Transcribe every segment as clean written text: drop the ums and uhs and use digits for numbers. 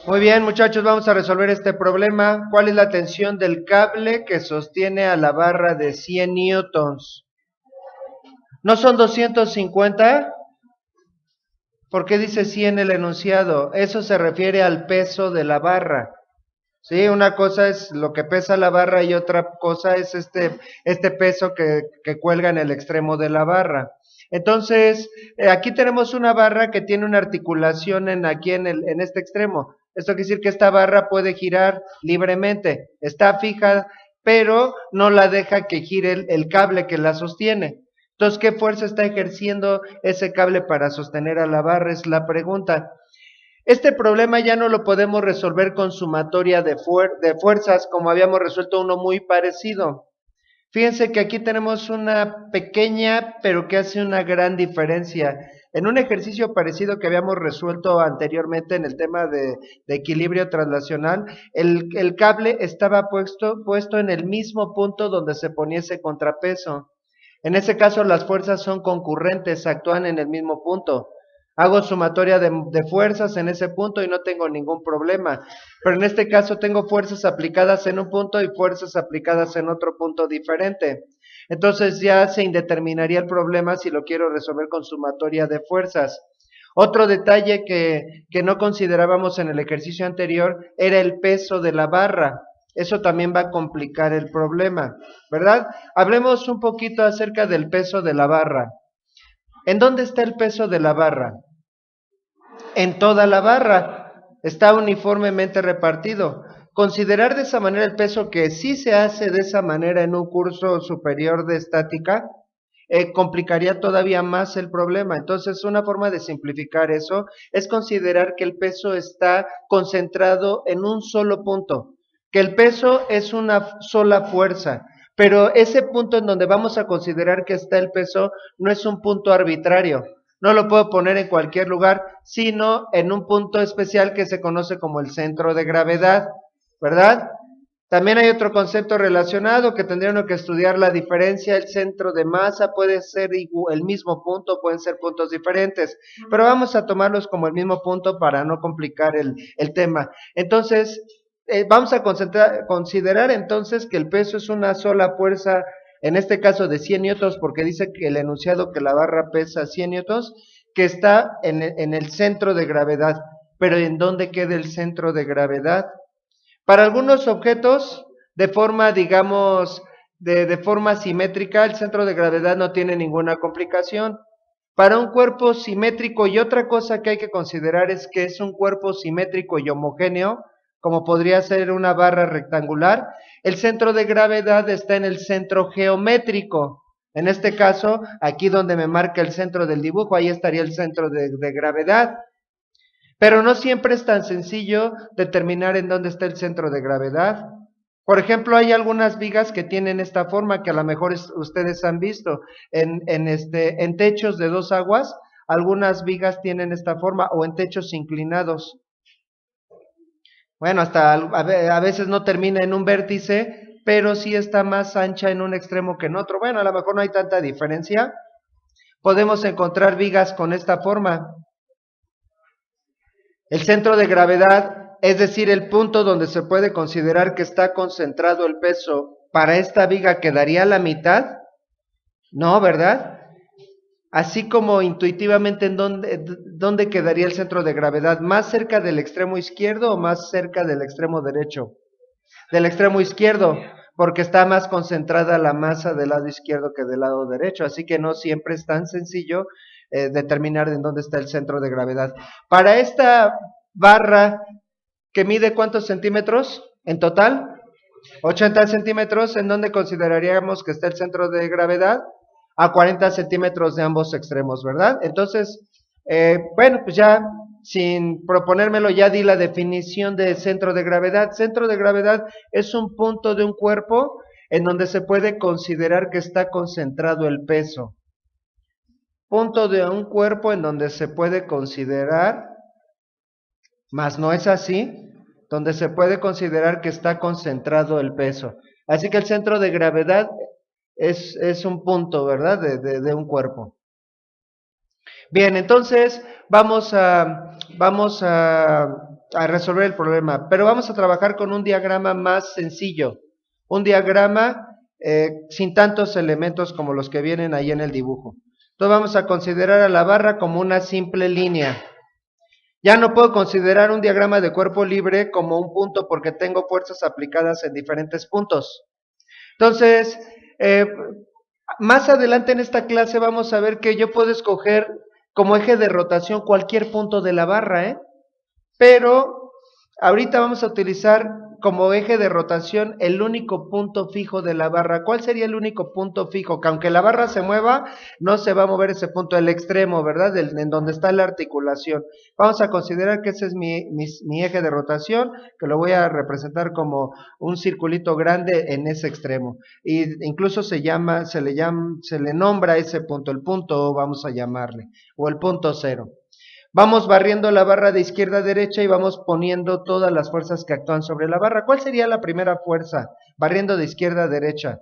Muy bien, muchachos, vamos a resolver este problema. ¿Cuál es la tensión del cable que sostiene a la barra de 100 newtons? ¿No son 250? ¿Por qué dice 100 el enunciado? Eso se refiere al peso de la barra. Sí, una cosa es lo que pesa la barra y otra cosa es este peso que cuelga en el extremo de la barra. Entonces, aquí tenemos una barra que tiene una articulación aquí en este extremo. Esto quiere decir que esta barra puede girar libremente, está fija, pero no la deja que gire el cable que la sostiene. Entonces, ¿qué fuerza está ejerciendo ese cable para sostener a la barra? Es la pregunta. Este problema ya no lo podemos resolver con sumatoria de fuerzas como habíamos resuelto uno muy parecido. Fíjense que aquí tenemos una pequeña, pero que hace una gran diferencia. En un ejercicio parecido que habíamos resuelto anteriormente en el tema de equilibrio translacional, el cable estaba puesto en el mismo punto donde se ponía ese contrapeso. En ese caso, las fuerzas son concurrentes, actúan en el mismo punto. Hago sumatoria de fuerzas en ese punto y no tengo ningún problema. Pero en este caso tengo fuerzas aplicadas en un punto y fuerzas aplicadas en otro punto diferente. Entonces ya se indeterminaría el problema si lo quiero resolver con sumatoria de fuerzas. Otro detalle que no considerábamos en el ejercicio anterior era el peso de la barra. Eso también va a complicar el problema, ¿verdad? Hablemos un poquito acerca del peso de la barra. ¿En dónde está el peso de la barra? En toda la barra. Está uniformemente repartido. Considerar de esa manera el peso, que sí se hace de esa manera en un curso superior de estática, complicaría todavía más el problema. Entonces, una forma de simplificar eso es considerar que el peso está concentrado en un solo punto, que el peso es una sola fuerza, pero ese punto en donde vamos a considerar que está el peso no es un punto arbitrario. No lo puedo poner en cualquier lugar, sino en un punto especial que se conoce como el centro de gravedad, ¿verdad? También hay otro concepto relacionado que tendríamos que estudiar la diferencia. El centro de masa puede ser el mismo punto, pueden ser puntos diferentes, pero vamos a tomarlos como el mismo punto para no complicar el tema. Entonces, vamos a considerar entonces que el peso es una sola fuerza, en este caso de 100 newtons, porque dice que el enunciado que la barra pesa 100 newtons, que está en el centro de gravedad. Pero ¿en dónde queda el centro de gravedad? Para algunos objetos, de forma, digamos, de forma simétrica, el centro de gravedad no tiene ninguna complicación. Para un cuerpo simétrico, y otra cosa que hay que considerar es que es un cuerpo simétrico y homogéneo, como podría ser una barra rectangular, el centro de gravedad está en el centro geométrico. En este caso, aquí donde me marca el centro del dibujo, ahí estaría el centro de gravedad. Pero no siempre es tan sencillo determinar en dónde está el centro de gravedad. Por ejemplo, hay algunas vigas que tienen esta forma que a lo mejor ustedes han visto en techos de dos aguas. Algunas vigas tienen esta forma, o en techos inclinados. Bueno, hasta a veces no termina en un vértice, pero sí está más ancha en un extremo que en otro. Bueno, a lo mejor no hay tanta diferencia. Podemos encontrar vigas con esta forma. El centro de gravedad, es decir, el punto donde se puede considerar que está concentrado el peso, para esta viga quedaría la mitad, ¿no? ¿Verdad? Así como intuitivamente, ¿dónde quedaría el centro de gravedad? ¿Más cerca del extremo izquierdo o más cerca del extremo derecho? Del extremo izquierdo, porque está más concentrada la masa del lado izquierdo que del lado derecho, así que no siempre es tan sencillo determinar en dónde está el centro de gravedad. Para esta barra que mide ¿cuántos centímetros en total? 80 centímetros, ¿en dónde consideraríamos que está el centro de gravedad? A 40 centímetros de ambos extremos, ¿verdad? Entonces, bueno, pues ya sin proponérmelo, ya di la definición de centro de gravedad. Centro de gravedad es un punto de un cuerpo en donde se puede considerar que está concentrado el peso. Punto de un cuerpo en donde se puede considerar, mas no es así, donde se puede considerar que está concentrado el peso. Así que el centro de gravedad es un punto, ¿verdad? De un cuerpo. Bien, entonces vamos a a resolver el problema, pero vamos a trabajar con un diagrama más sencillo, un diagrama sin tantos elementos como los que vienen ahí en el dibujo. Entonces vamos a considerar a la barra como una simple línea. Ya no puedo considerar un diagrama de cuerpo libre como un punto porque tengo fuerzas aplicadas en diferentes puntos. Entonces, más adelante en esta clase vamos a ver que yo puedo escoger como eje de rotación cualquier punto de la barra, pero ahorita vamos a utilizar como eje de rotación el único punto fijo de la barra. ¿Cuál sería el único punto fijo? Que aunque la barra se mueva, no se va a mover ese punto, el extremo, ¿verdad? En donde está la articulación. Vamos a considerar que ese es mi eje de rotación, que lo voy a representar como un circulito grande en ese extremo. Y incluso se le nombra ese punto, el punto vamos a llamarle, o el punto cero. Vamos barriendo la barra de izquierda a derecha y vamos poniendo todas las fuerzas que actúan sobre la barra. ¿Cuál sería la primera fuerza? Barriendo de izquierda a derecha.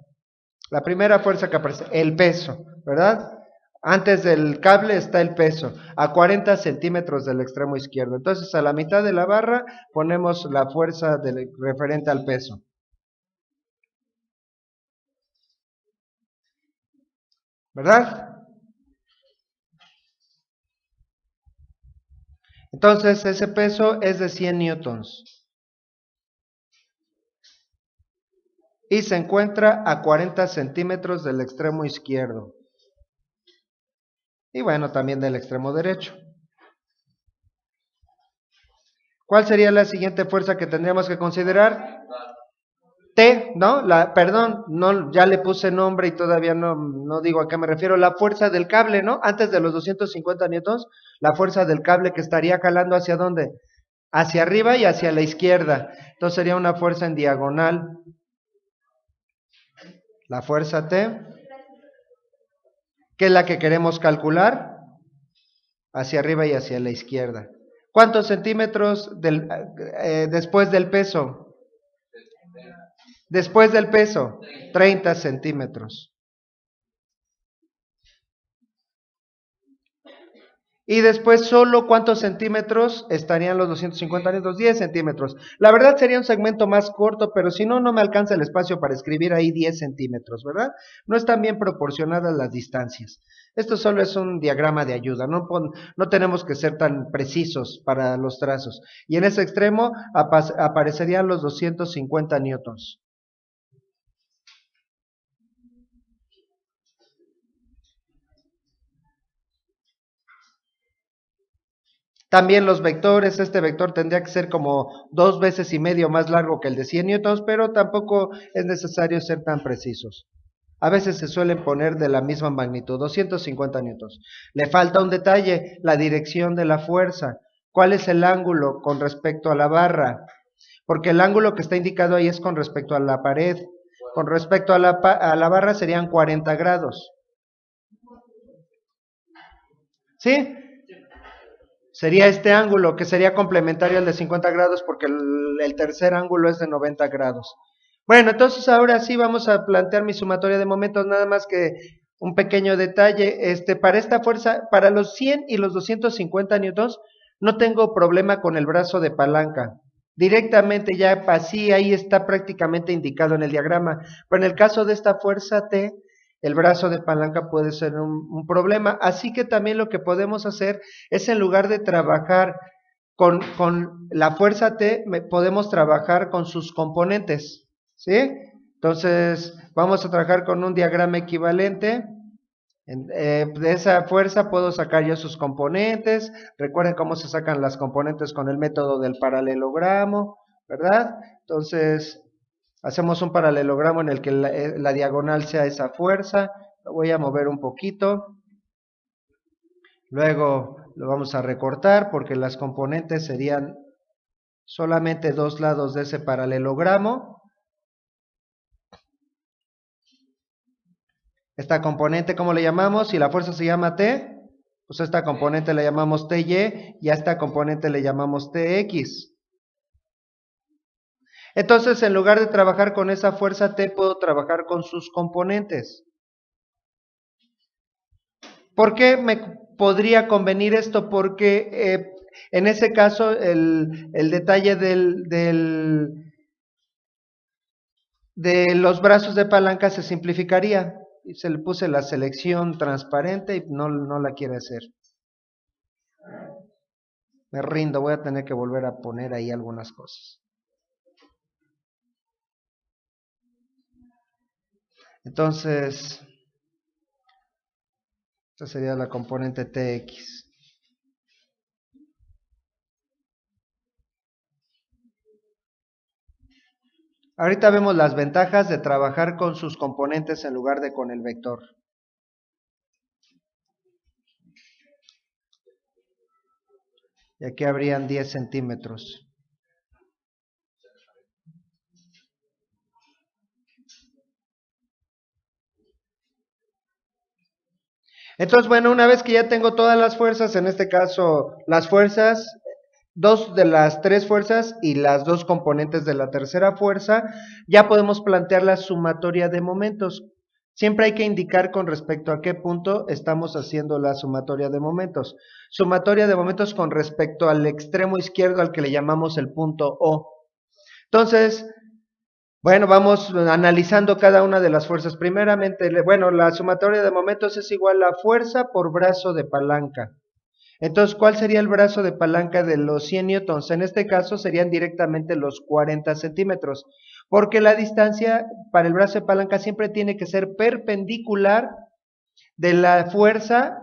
La primera fuerza que aparece, el peso, ¿verdad? Antes del cable está el peso, a 40 centímetros del extremo izquierdo. Entonces, a la mitad de la barra ponemos la fuerza referente al peso. ¿Verdad? Entonces, ese peso es de 100 newtons. Y se encuentra a 40 centímetros del extremo izquierdo. Y bueno, también del extremo derecho. ¿Cuál sería la siguiente fuerza que tendríamos que considerar? T, ¿no? Perdón, no, ya le puse nombre y todavía no digo a qué me refiero. La fuerza del cable, ¿no? Antes de los 250 newtons, la fuerza del cable que estaría jalando ¿hacia dónde? Hacia arriba y hacia la izquierda. Entonces sería una fuerza en diagonal. La fuerza T, que es la que queremos calcular, hacia arriba y hacia la izquierda. ¿Cuántos centímetros después del peso? Después del peso, 30 centímetros. Y después solo ¿cuántos centímetros estarían los 250 newtons? 10 centímetros. La verdad sería un segmento más corto, pero si no, no me alcanza el espacio para escribir ahí 10 centímetros, ¿verdad? No están bien proporcionadas las distancias. Esto solo es un diagrama de ayuda, no tenemos que ser tan precisos para los trazos. Y en ese extremo aparecerían los 250 newtons. También los vectores, este vector tendría que ser como 2 veces y medio más largo que el de 100 newtons, pero tampoco es necesario ser tan precisos. A veces se suelen poner de la misma magnitud, 250 newtons. Le falta un detalle, la dirección de la fuerza. ¿Cuál es el ángulo con respecto a la barra? Porque el ángulo que está indicado ahí es con respecto a la pared. Con respecto a la barra serían 40 grados. ¿Sí? Sería este ángulo, que sería complementario al de 50 grados, porque el tercer ángulo es de 90 grados. Bueno, entonces ahora sí vamos a plantear mi sumatoria de momentos, nada más que un pequeño detalle. Para esta fuerza, para los 100 y los 250 newtons, no tengo problema con el brazo de palanca. Directamente ya así, ahí está prácticamente indicado en el diagrama. Pero en el caso de esta fuerza T, el brazo de palanca puede ser un problema. Así que también lo que podemos hacer es, en lugar de trabajar con la fuerza T, podemos trabajar con sus componentes, ¿sí? Entonces, vamos a trabajar con un diagrama equivalente. De esa fuerza puedo sacar yo sus componentes. Recuerden cómo se sacan las componentes con el método del paralelogramo, ¿verdad? Entonces, hacemos un paralelogramo en el que la diagonal sea esa fuerza. Lo voy a mover un poquito. Luego lo vamos a recortar porque las componentes serían solamente dos lados de ese paralelogramo. Esta componente, ¿cómo le llamamos? Si la fuerza se llama T, pues a esta componente le llamamos TY y a esta componente le llamamos TX. Entonces, en lugar de trabajar con esa fuerza T, puedo trabajar con sus componentes. ¿Por qué me podría convenir esto? Porque en ese caso el detalle de los brazos de palanca se simplificaría. Y se le puse la selección transparente y no la quiere hacer. Me rindo, voy a tener que volver a poner ahí algunas cosas. Entonces, esta sería la componente TX. Ahorita vemos las ventajas de trabajar con sus componentes en lugar de con el vector. Y aquí habrían 10 centímetros. Entonces, bueno, una vez que ya tengo todas las fuerzas, en este caso las fuerzas, dos de las tres fuerzas y las dos componentes de la tercera fuerza, ya podemos plantear la sumatoria de momentos. Siempre hay que indicar con respecto a qué punto estamos haciendo la sumatoria de momentos. Sumatoria de momentos con respecto al extremo izquierdo al que le llamamos el punto O. Entonces, bueno, vamos analizando cada una de las fuerzas. Primeramente, bueno, la sumatoria de momentos es igual a fuerza por brazo de palanca. Entonces, ¿cuál sería el brazo de palanca de los 100 newtons? En este caso serían directamente los 40 centímetros, porque la distancia para el brazo de palanca siempre tiene que ser perpendicular de la fuerza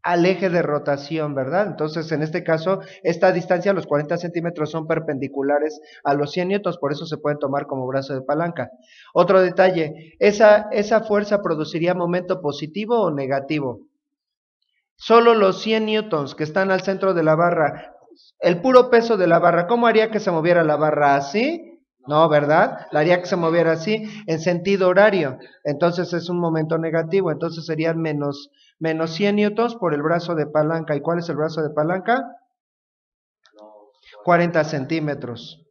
al eje de rotación, ¿verdad? Entonces, en este caso, esta distancia, los 40 centímetros, son perpendiculares a los 100 newtons, por eso se pueden tomar como brazo de palanca. Otro detalle, ¿esa fuerza produciría momento positivo o negativo? Solo los 100 newtons que están al centro de la barra, el puro peso de la barra, ¿cómo haría que se moviera la barra? ¿Así? No, ¿verdad? La haría que se moviera así, en sentido horario. Entonces es un momento negativo, entonces serían menos 100 newtons por el brazo de palanca. ¿Y cuál es el brazo de palanca? 40 centímetros.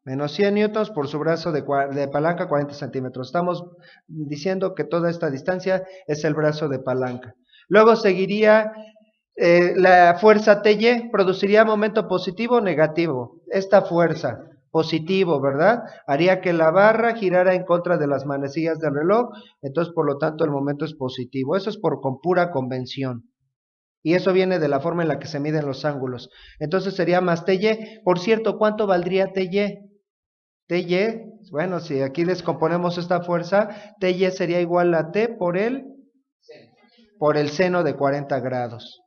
Menos 100 newtons por su brazo de palanca, 40 centímetros. Estamos diciendo que toda esta distancia es el brazo de palanca. Luego seguiría la fuerza TY, produciría momento positivo o negativo. Esta fuerza, positivo, ¿verdad? Haría que la barra girara en contra de las manecillas del reloj, entonces por lo tanto el momento es positivo. Eso es por con pura convención. Y eso viene de la forma en la que se miden los ángulos. Entonces sería más TY. Por cierto, ¿cuánto valdría TY? TY, bueno, si aquí descomponemos esta fuerza, TY sería igual a T por el seno de 40 grados.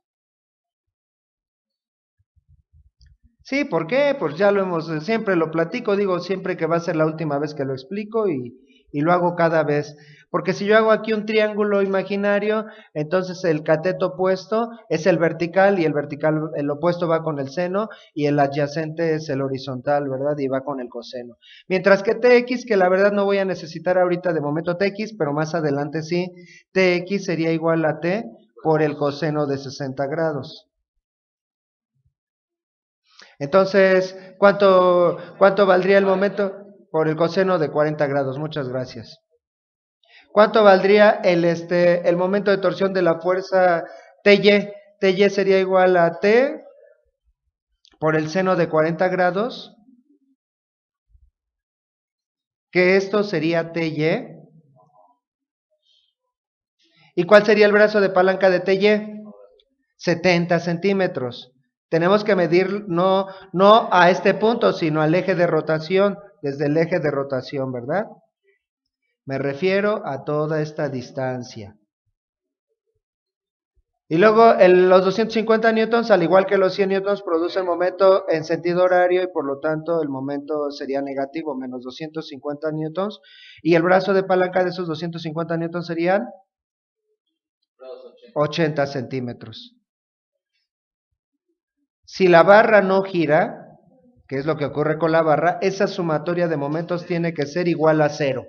Sí, ¿por qué? Pues ya lo siempre lo platico, digo siempre que va a ser la última vez que lo explico y lo hago cada vez. Porque si yo hago aquí un triángulo imaginario, entonces el cateto opuesto es el vertical y el opuesto va con el seno y el adyacente es el horizontal, ¿verdad? Y va con el coseno. Mientras que TX, que la verdad no voy a necesitar ahorita de momento TX, pero más adelante sí, TX sería igual a T por el coseno de 60 grados. Entonces, ¿cuánto valdría el momento? Por el coseno de 40 grados, muchas gracias. ¿Cuánto valdría el momento de torsión de la fuerza TY? TY sería igual a T por el seno de 40 grados, que esto sería TY. ¿Y cuál sería el brazo de palanca de TY? 70 centímetros. Tenemos que medir no a este punto, sino al eje de rotación, desde el eje de rotación, ¿verdad? Me refiero a toda esta distancia. Y luego los 250 newtons, al igual que los 100 newtons, producen momento en sentido horario y por lo tanto el momento sería negativo, menos 250 newtons. Y el brazo de palanca de esos 250 newtons serían 80 centímetros. Si la barra no gira, que es lo que ocurre con la barra, esa sumatoria de momentos tiene que ser igual a 0.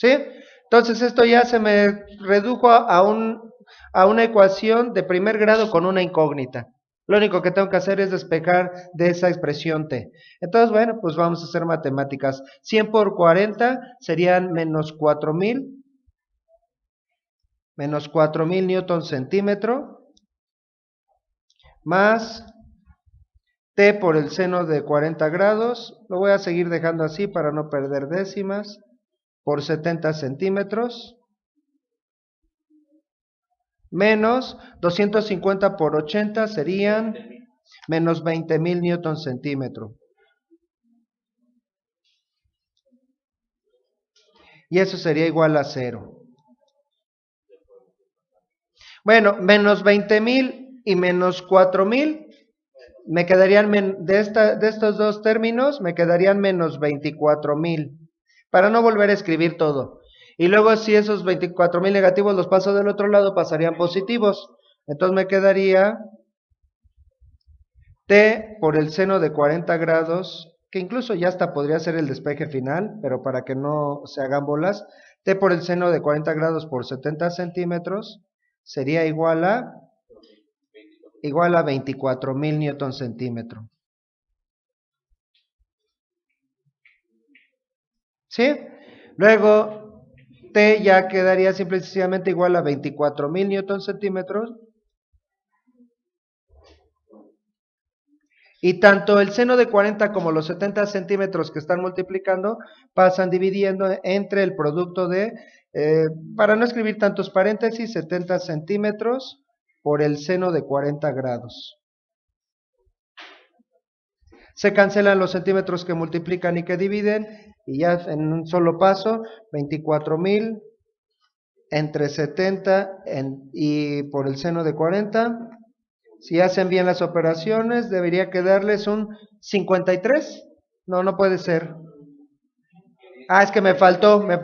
¿Sí? Entonces esto ya se me redujo a una ecuación de primer grado con una incógnita. Lo único que tengo que hacer es despejar de esa expresión T. Entonces, bueno, pues vamos a hacer matemáticas. 100 por 40 serían menos 4000 newton centímetro más T por el seno de 40 grados, lo voy a seguir dejando así para no perder décimas, por 70 centímetros, menos 250 por 80 serían menos 20.000 newtons centímetro. Y eso sería igual a 0. Bueno, menos 20.000 y menos 4.000, me quedarían, de estos dos términos, me quedarían menos 24.000, para no volver a escribir todo. Y luego si esos 24.000 negativos los paso del otro lado, pasarían positivos. Entonces me quedaría T por el seno de 40 grados, que incluso ya hasta podría ser el despeje final, pero para que no se hagan bolas, T por el seno de 40 grados por 70 centímetros sería igual a 24.000 newtons centímetro. ¿Sí? Luego, T ya quedaría simple y sencillamente igual a 24.000 newtons centímetros. Y tanto el seno de 40 como los 70 centímetros que están multiplicando pasan dividiendo entre el producto de, para no escribir tantos paréntesis, 70 centímetros por el seno de 40 grados. Se cancelan los centímetros que multiplican y que dividen, y ya en un solo paso, 24.000 entre 70 y por el seno de 40. Si hacen bien las operaciones, debería quedarles un 53. No, no puede ser. Ah, es que me faltó, le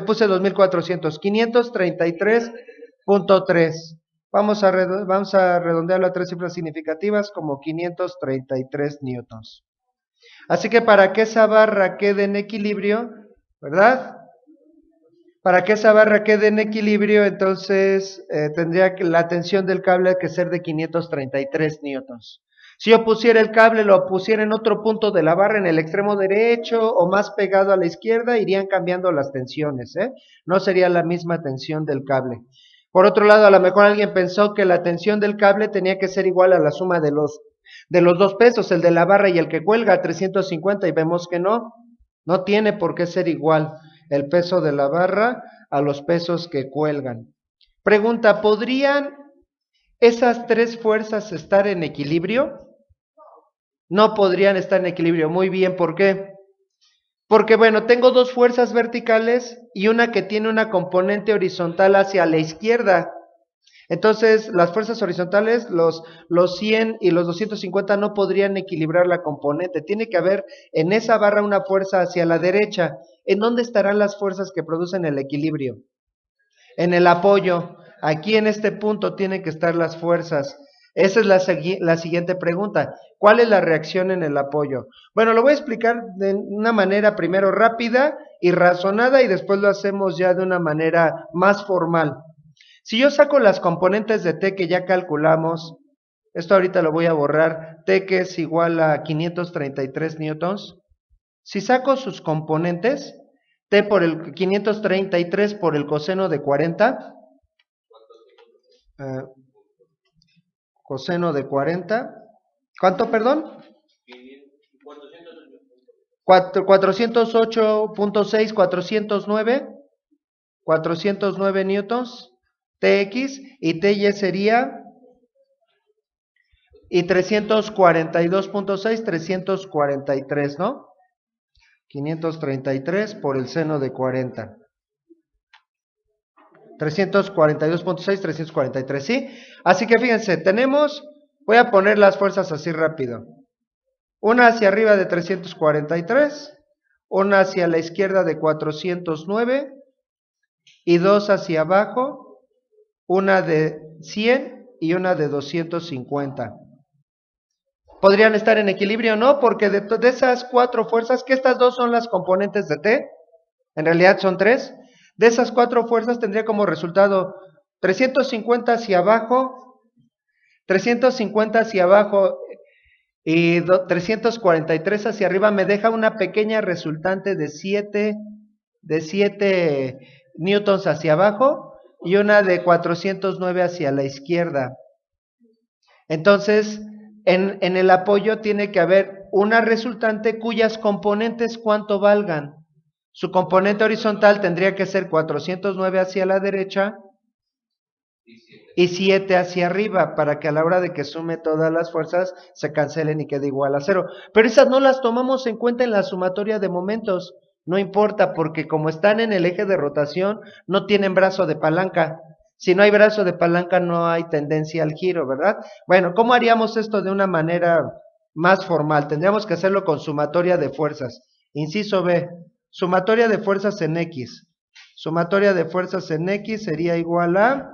puse 2.400, 533.3. Vamos a redondearlo a tres cifras significativas como 533 newtons. Así que para que esa barra quede en equilibrio, ¿verdad? Para que esa barra quede en equilibrio, entonces tendría que la tensión del cable que ser de 533 newtons. Si yo pusiera el cable, lo pusiera en otro punto de la barra, en el extremo derecho o más pegado a la izquierda, irían cambiando las tensiones, ¿eh? No sería la misma tensión del cable. Por otro lado, a lo mejor alguien pensó que la tensión del cable tenía que ser igual a la suma de los dos pesos, el de la barra y el que cuelga, 350, y vemos que no tiene por qué ser igual el peso de la barra a los pesos que cuelgan. Pregunta, ¿podrían esas tres fuerzas estar en equilibrio? No podrían estar en equilibrio. Muy bien, ¿por qué? Porque, bueno, tengo dos fuerzas verticales y una que tiene una componente horizontal hacia la izquierda. Entonces, las fuerzas horizontales, los 100 y los 250 no podrían equilibrar la componente. Tiene que haber en esa barra una fuerza hacia la derecha. ¿En dónde estarán las fuerzas que producen el equilibrio? En el apoyo. Aquí en este punto tienen que estar las fuerzas. Esa es la siguiente pregunta. ¿Cuál es la reacción en el apoyo? Bueno, lo voy a explicar de una manera primero rápida y razonada y después lo hacemos ya de una manera más formal. Si yo saco las componentes de T que ya calculamos, esto ahorita lo voy a borrar, T que es igual a 533 newtons. Si saco sus componentes, T por el 533 por el coseno de 40, coseno de 40, ¿cuánto, perdón? 408.6, 409 newtons, TX, y TY sería, y 342.6, 343, ¿no? 533 por el seno de 40. 342.6, 343, ¿sí? Así que fíjense, voy a poner las fuerzas así rápido. Una hacia arriba de 343, una hacia la izquierda de 409 y dos hacia abajo, una de 100 y una de 250. ¿Podrían estar en equilibrio? No, porque de esas cuatro fuerzas, que estas dos son las componentes de T, en realidad son tres, de esas cuatro fuerzas tendría como resultado 350 hacia abajo, 350 hacia abajo y 343 hacia arriba, me deja una pequeña resultante de 7 newtons hacia abajo y una de 409 hacia la izquierda. Entonces, en el apoyo tiene que haber una resultante cuyas componentes cuánto valgan. Su componente horizontal tendría que ser 409 hacia la derecha y 7 hacia arriba, para que a la hora de que sume todas las fuerzas se cancelen y quede igual a 0. Pero esas no las tomamos en cuenta en la sumatoria de momentos. No importa, porque como están en el eje de rotación, no tienen brazo de palanca. Si no hay brazo de palanca, no hay tendencia al giro, ¿verdad? Bueno, ¿cómo haríamos esto de una manera más formal? Tendríamos que hacerlo con sumatoria de fuerzas. Inciso B, sumatoria de fuerzas en X. Sumatoria de fuerzas en X sería igual a...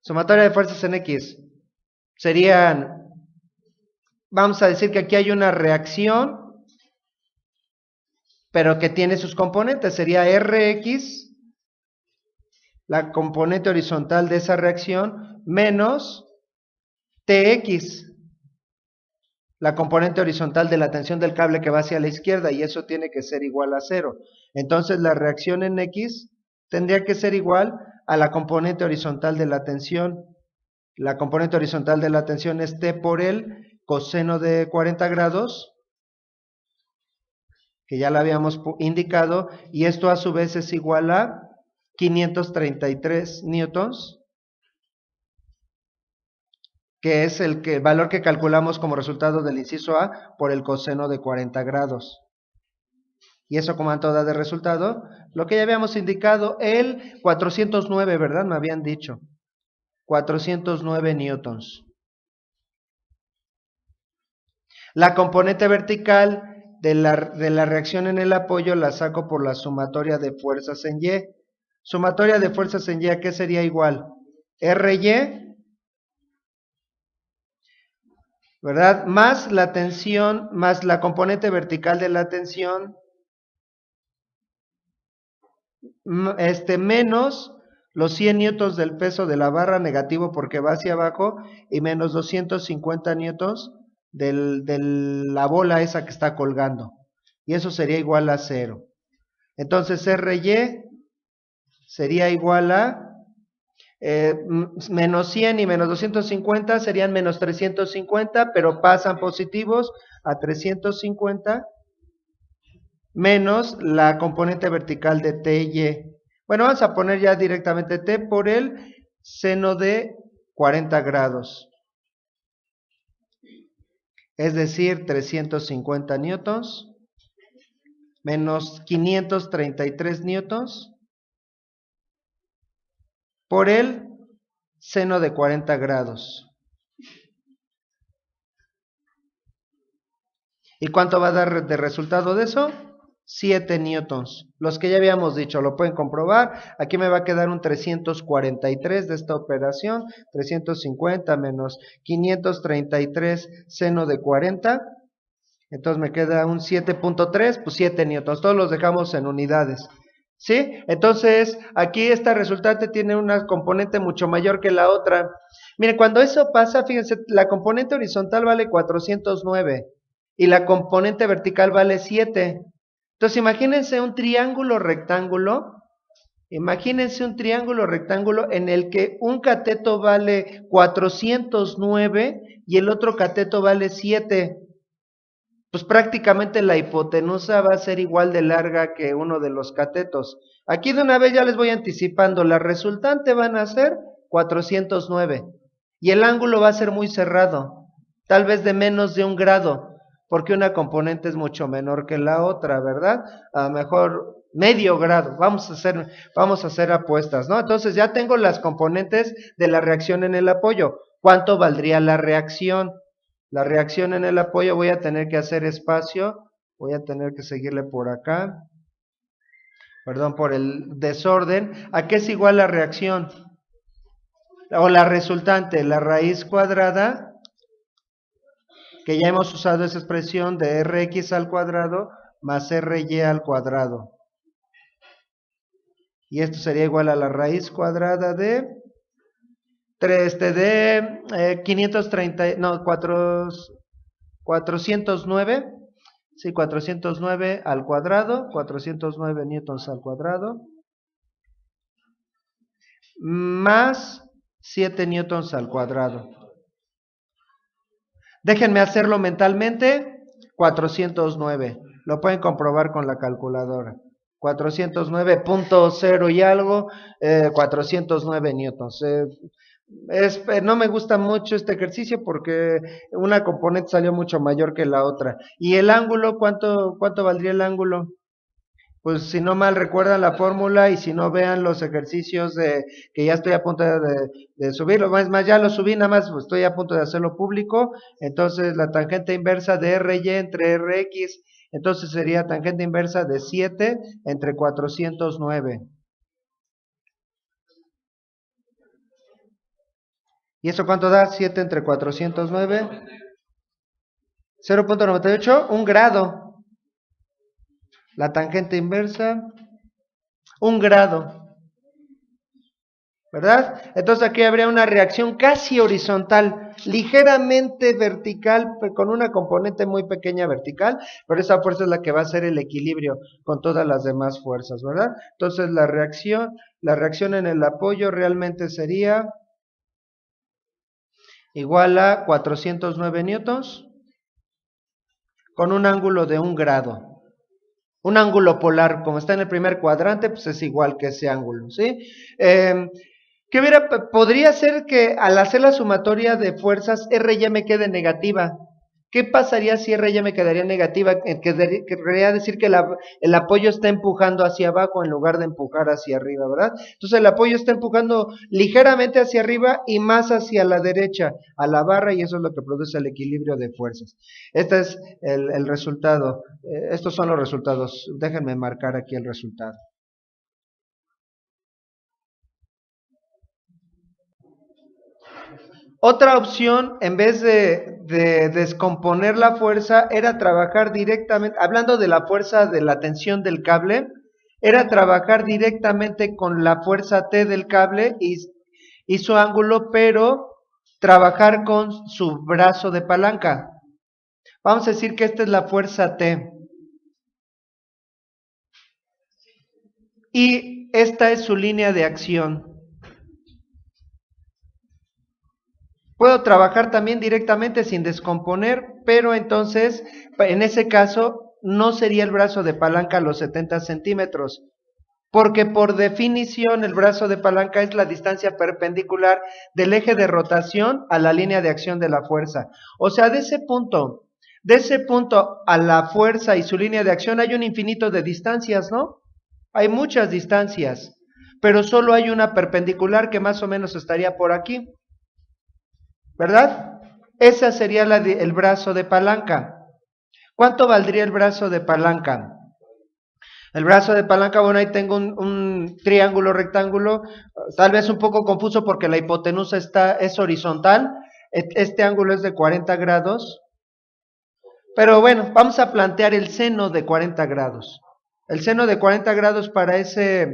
Sumatoria de fuerzas en X serían, vamos a decir que aquí hay una reacción, pero que tiene sus componentes. Sería Rx, la componente horizontal de esa reacción, menos Tx, la componente horizontal de la tensión del cable que va hacia la izquierda, y eso tiene que ser igual a 0. Entonces la reacción en X tendría que ser igual a la componente horizontal de la tensión. La componente horizontal de la tensión es T por el coseno de 40 grados, que ya lo habíamos indicado, y esto a su vez es igual a 533 newtons, que es el valor que calculamos como resultado del inciso A por el coseno de 40 grados. ¿Y eso cuánto da de resultado? Lo que ya habíamos indicado, el 409, ¿verdad? Me habían dicho. 409 newtons. La componente vertical de la reacción en el apoyo la saco por la sumatoria de fuerzas en Y. Sumatoria de fuerzas en Y, ¿a qué sería igual? RY, ¿verdad? Más la tensión, más la componente vertical de la tensión, menos los 100 newtons del peso de la barra, negativo porque va hacia abajo, y menos 250 newtons de la bola esa que está colgando. Y eso sería igual a 0. Entonces RY sería igual a menos 100 y menos 250 serían menos 350, pero pasan positivos a 350, menos la componente vertical de TY. Bueno, vamos a poner ya directamente T por el seno de 40 grados. Es decir, 350 newtons menos 533 newtons por el seno de 40 grados. ¿Y cuánto va a dar de resultado de eso? 7 newtons. Los que ya habíamos dicho, lo pueden comprobar. Aquí me va a quedar un 343 de esta operación. 350 menos 533 seno de 40. Entonces me queda un 7.3, pues 7 newtons. Todos los dejamos en unidades. ¿Sí? Entonces, aquí esta resultante tiene una componente mucho mayor que la otra. Miren, cuando eso pasa, fíjense, la componente horizontal vale 409 y la componente vertical vale 7. Entonces, imagínense un triángulo rectángulo. Imagínense un triángulo rectángulo en el que un cateto vale 409 y el otro cateto vale 7. Pues prácticamente la hipotenusa va a ser igual de larga que uno de los catetos. Aquí de una vez ya les voy anticipando, la resultante van a ser 409 y el ángulo va a ser muy cerrado, tal vez de menos de 1 grado, porque una componente es mucho menor que la otra, ¿verdad? A lo mejor medio grado, vamos a hacer apuestas, ¿no? Entonces ya tengo las componentes de la reacción en el apoyo. ¿Cuánto valdría la reacción? La reacción en el apoyo, voy a tener que hacer espacio, voy a tener que seguirle por acá, perdón por el desorden. ¿A qué es igual la reacción? O la resultante, la raíz cuadrada, que ya hemos usado esa expresión de Rx al cuadrado más Ry al cuadrado. Y esto sería igual a la raíz cuadrada de 530, no, 409. Sí, 409 al cuadrado, 409 newtons al cuadrado, más 7 newtons al cuadrado. Déjenme hacerlo mentalmente. 409. Lo pueden comprobar con la calculadora. 409.0 y algo, 409 newtons. No me gusta mucho este ejercicio porque una componente salió mucho mayor que la otra. ¿Y el ángulo? ¿Cuánto valdría el ángulo? Pues si no mal recuerdan la fórmula y si no vean los ejercicios que ya estoy a punto de subirlo, es más, ya lo subí, nada más pues, estoy a punto de hacerlo público. Entonces la tangente inversa de RY entre RX, entonces sería tangente inversa de 7 entre 409. ¿Y eso cuánto da? 7 entre 409. 0.98, un grado. La tangente inversa, un grado, ¿verdad? Entonces aquí habría una reacción casi horizontal, ligeramente vertical, con una componente muy pequeña vertical, pero esa fuerza es la que va a hacer el equilibrio con todas las demás fuerzas, ¿verdad? Entonces la reacción en el apoyo realmente sería igual a 409 newtons con un ángulo de un grado. Un ángulo polar, como está en el primer cuadrante, pues es igual que ese ángulo, ¿sí? Podría ser que al hacer la sumatoria de fuerzas, R me quede negativa. ¿Qué pasaría si R me quedaría negativa? Querría decir que el apoyo está empujando hacia abajo en lugar de empujar hacia arriba, ¿verdad? Entonces el apoyo está empujando ligeramente hacia arriba y más hacia la derecha, a la barra, y eso es lo que produce el equilibrio de fuerzas. Este es el resultado. Estos son los resultados. Déjenme marcar aquí el resultado. Otra opción, en vez de descomponer la fuerza, era trabajar directamente, hablando de la fuerza de la tensión del cable, era trabajar directamente con la fuerza T del cable y su ángulo, pero trabajar con su brazo de palanca. Vamos a decir que esta es la fuerza T. Y esta es su línea de acción. Puedo trabajar también directamente sin descomponer, pero entonces, en ese caso, no sería el brazo de palanca los 70 centímetros, porque por definición el brazo de palanca es la distancia perpendicular del eje de rotación a la línea de acción de la fuerza. O sea, de ese punto a la fuerza y su línea de acción hay un infinito de distancias, ¿no? Hay muchas distancias, pero solo hay una perpendicular que más o menos estaría por aquí, ¿verdad? Ese sería el brazo de palanca. ¿Cuánto valdría el brazo de palanca? El brazo de palanca, bueno, ahí tengo un triángulo rectángulo, tal vez un poco confuso porque la hipotenusa es horizontal, este ángulo es de 40 grados, pero bueno, vamos a plantear el seno de 40 grados. El seno de 40 grados para ese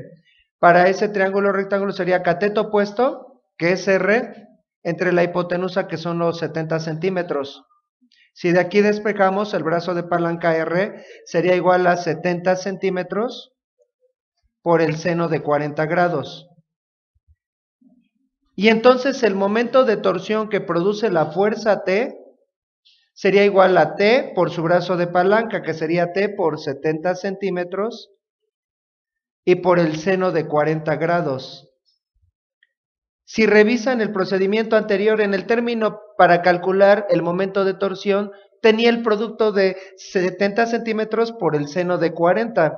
triángulo rectángulo sería cateto opuesto, que es R, entre la hipotenusa, que son los 70 centímetros. Si de aquí despejamos, el brazo de palanca R sería igual a 70 centímetros por el seno de 40 grados. Y entonces el momento de torsión que produce la fuerza T sería igual a T por su brazo de palanca, que sería T por 70 centímetros y por el seno de 40 grados. Si revisan el procedimiento anterior, en el término para calcular el momento de torsión, tenía el producto de 70 centímetros por el seno de 40.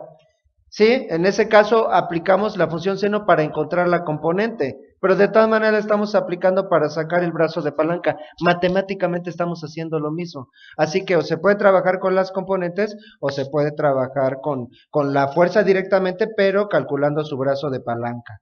¿Sí? En ese caso aplicamos la función seno para encontrar la componente, pero de todas maneras estamos aplicando para sacar el brazo de palanca. Matemáticamente estamos haciendo lo mismo. Así que o se puede trabajar con las componentes o se puede trabajar con la fuerza directamente, pero calculando su brazo de palanca.